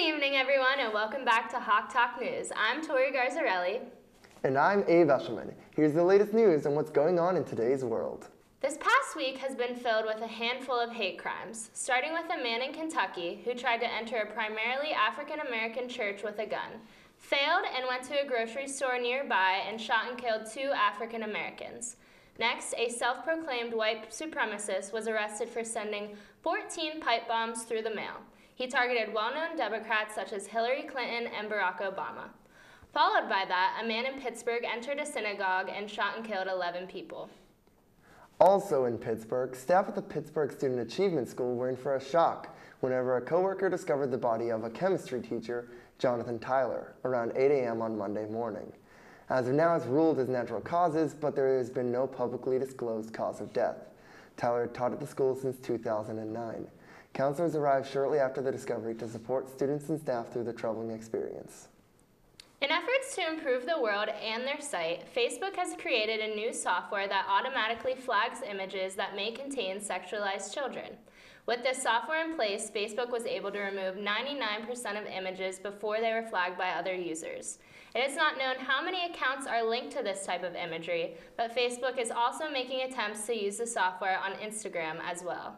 evening, everyone, and welcome back to Hawk Talk News. I'm Tori Garzarelli. And I'm Abe Eshelman. Here's the latest news on what's going on in today's world. This past week has been filled with a handful of hate crimes, starting with a man in Kentucky who tried to enter a primarily African-American church with a gun, failed and went to a grocery store nearby and shot and killed 2 African Americans. Next, a self-proclaimed white supremacist was arrested for sending 14 pipe bombs through the mail. He targeted well-known Democrats such as Hillary Clinton and Barack Obama. Followed by that, a man in Pittsburgh entered a synagogue and shot and killed 11 people. Also in Pittsburgh, staff at the Pittsburgh Student Achievement School were in for a shock whenever a coworker discovered the body of a chemistry teacher, Jonathan Tyler, around 8 a.m. on Monday morning. As of now, it's ruled as natural causes, but there has been no publicly disclosed cause of death. Tyler had taught at the school since 2009. Counselors arrived shortly after the discovery to support students and staff through the troubling experience. In efforts to improve the world and their site, Facebook has created a new software that automatically flags images that may contain sexualized children. With this software in place, Facebook was able to remove 99% of images before they were flagged by other users. It is not known how many accounts are linked to this type of imagery, but Facebook is also making attempts to use the software on Instagram as well.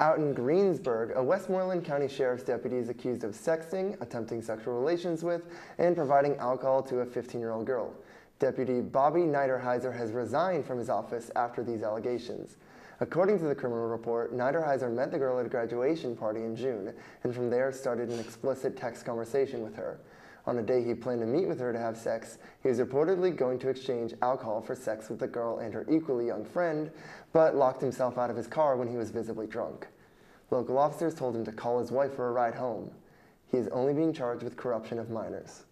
Out in Greensburg, a Westmoreland County Sheriff's deputy is accused of sexting, attempting sexual relations with, and providing alcohol to a 15-year-old girl. Deputy Bobby Niederheiser has resigned from his office after these allegations. According to the criminal report, Niederheiser met the girl at a graduation party in June, and from there started an explicit text conversation with her. On a day he planned to meet with her to have sex, he was reportedly going to exchange alcohol for sex with the girl and her equally young friend, but locked himself out of his car when he was visibly drunk. Local officers told him to call his wife for a ride home. He is only being charged with corruption of minors.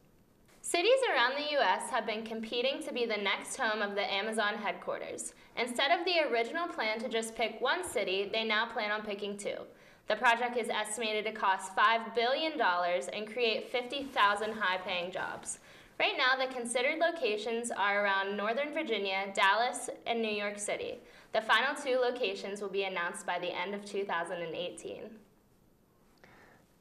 Cities around the U.S. have been competing to be the next home of the Amazon headquarters. Instead of the original plan to just pick one city, they now plan on picking 2. The project is estimated to cost $5 billion and create 50,000 high-paying jobs. Right now, the considered locations are around Northern Virginia, Dallas, and New York City. The final 2 locations will be announced by the end of 2018.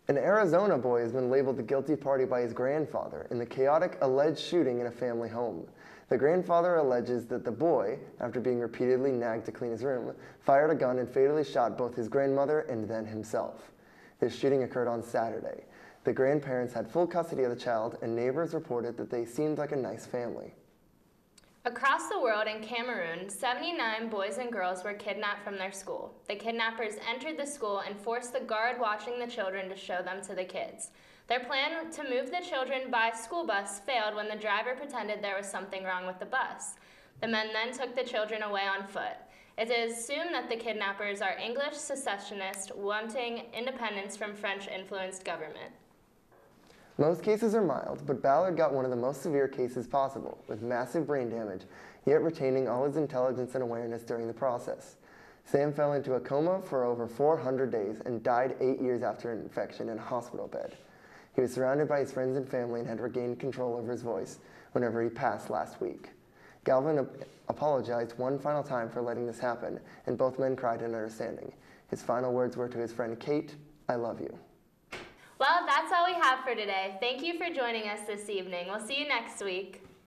An Arizona boy has been labeled the guilty party by his grandfather in the chaotic alleged shooting in a family home. The grandfather alleges that the boy, after being repeatedly nagged to clean his room, fired a gun and fatally shot both his grandmother and then himself. This shooting occurred on Saturday. The grandparents had full custody of the child, and neighbors reported that they seemed like a nice family. Across the world in Cameroon, 79 boys and girls were kidnapped from their school. The kidnappers entered the school and forced the guard watching the children to show them to the kids. Their plan to move the children by school bus failed when the driver pretended there was something wrong with the bus. The men then took the children away on foot. It is assumed that the kidnappers are English secessionists wanting independence from French-influenced government. Most cases are mild, but Ballard got one of the most severe cases possible, with massive brain damage, yet retaining all his intelligence and awareness during the process. Sam fell into a coma for over 400 days and died 8 years after an infection in a hospital bed. He was surrounded by his friends and family and had regained control over his voice whenever he passed last week. Galvin apologized one final time for letting this happen, and both men cried in understanding. His final words were to his friend Kate, "I love you." Well, that's all we have for today. Thank you for joining us this evening. We'll see you next week.